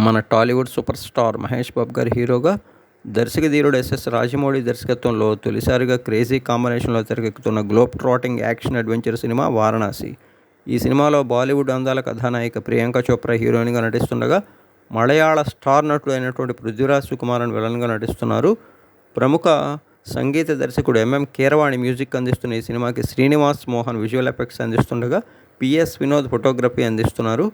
మన Tollywood super star Mahesh Babu గారి హీరోగా, దర్శకధీరుడు ఎస్ఎస్ రాజమౌళి దర్శకత్వంలో తొలిసారిగా క్రేజీ కాంబినేషన్లో తెరకెక్కుతున్న globe trotting action adventure cinema Varanasi. ఈ సినిమాలో బాలీవుడ్ అందాల కథానాయిక ప్రియాంక చోప్రా హీరోయిన్గా నటిస్తుండగా, మలయాళ స్టార్ నటుడు అయినటువంటి పృథ్వీరాజ్ సుకుమారన్ విలన్గా నటిస్తున్నారు. ప్రముఖ సంగీత దర్శకుడు ఎంఎం కీరవాణి మ్యూజిక్ అందిస్తున్న ఈ సినిమాకి శ్రీనివాస్ మోహన్ విజువల్ ఎఫెక్ట్స్ అందిస్తుండగా, పిఎస్ వినోద్ ఫోటోగ్రఫీ అందిస్తున్నారు.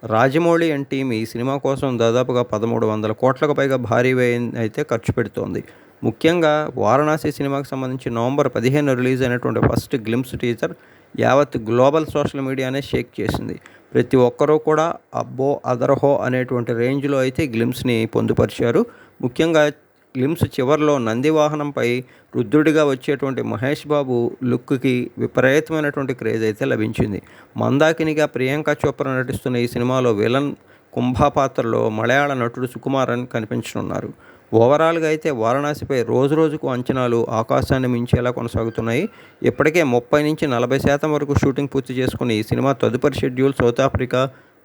రాజమౌళి అండ్ టీమ్ ఈ సినిమా కోసం దాదాపుగా 1300 కోట్లకు పైగా భారీ వ్యయం అయితే ఖర్చు పెడుతోంది. ముఖ్యంగా వారణాసి సినిమాకి సంబంధించి నవంబర్ 15 రిలీజ్ అయినటువంటి ఫస్ట్ గ్లింప్స్ టీజర్ యావత్ గ్లోబల్ సోషల్ మీడియానే షేక్ చేసింది. ప్రతి ఒక్కరూ కూడా అబ్బో అదరహో అనేటువంటి రేంజ్లో అయితే గ్లింప్స్ని పొందుపరిచారు. ముఖ్యంగా గ్లింప్స్ చివరిలో నంది వాహనంపై రుద్రుడిగా వచ్చేటువంటి మహేష్ బాబు లుక్కి విపరీతమైనటువంటి క్రేజ్ అయితే లభించింది. మందాకినిగా ప్రియాంక చోప్రా నటిస్తున్న ఈ సినిమాలో విలన్ కుంభా పాత్రలో మలయాళ నటుడు సుకుమారన్ కనిపించనున్నారు. ఓవరాల్గా అయితే వారణాసిపై రోజు రోజుకు అంచనాలు ఆకాశాన్ని మించేలా కొనసాగుతున్నాయి. ఇప్పటికే 30-40% వరకు షూటింగ్ పూర్తి చేసుకున్న ఈ సినిమా తదుపరి schedule South Africa,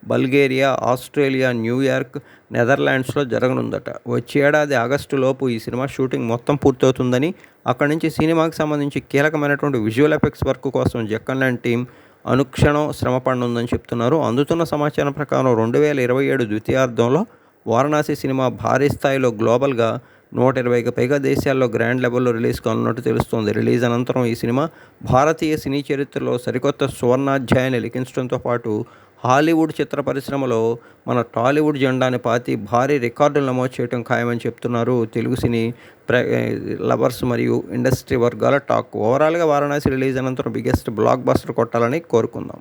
Bulgaria, Australia, New York, నెదర్లాండ్స్లో జరగనుందట. వచ్చే ఏడాది ఆగస్టులోపు ఈ సినిమా షూటింగ్ మొత్తం పూర్తవుతుందని, అక్కడి నుంచి సినిమాకి సంబంధించి కీలకమైనటువంటి విజువల్ ఎఫెక్ట్స్ వర్క్ కోసం జక్కన్ ల్యాండ్ టీం అనుక్షణం శ్రమపడనుందని చెప్తున్నారు. అందుతున్న సమాచారం ప్రకారం 2027 ద్వితీయార్థంలో వారణాసి సినిమా భారీ స్థాయిలో గ్లోబల్గా 120కి పైగా దేశాల్లో గ్రాండ్ లెవెల్లో రిలీజ్ కానున్నట్టు తెలుస్తోంది. రిలీజ్ అనంతరం ఈ సినిమా భారతీయ సినీ చరిత్రలో సరికొత్త సువర్ణాధ్యాయాన్ని లిఖించడంతో పాటు హాలీవుడ్ చిత్ర పరిశ్రమలో మన టాలీవుడ్ జెండాని పాతి భారీ రికార్డులు నమోదు చేయడం ఖాయమని చెప్తున్నారు తెలుగు సినీ లవర్స్ మరియు ఇండస్ట్రీ వర్గాల టాక్. ఓవరాల్గా వారణాసి రిలీజ్ అనంతరం బిగ్గెస్ట్ బ్లాక్ బస్టర్ కొట్టాలని కోరుకుందాం.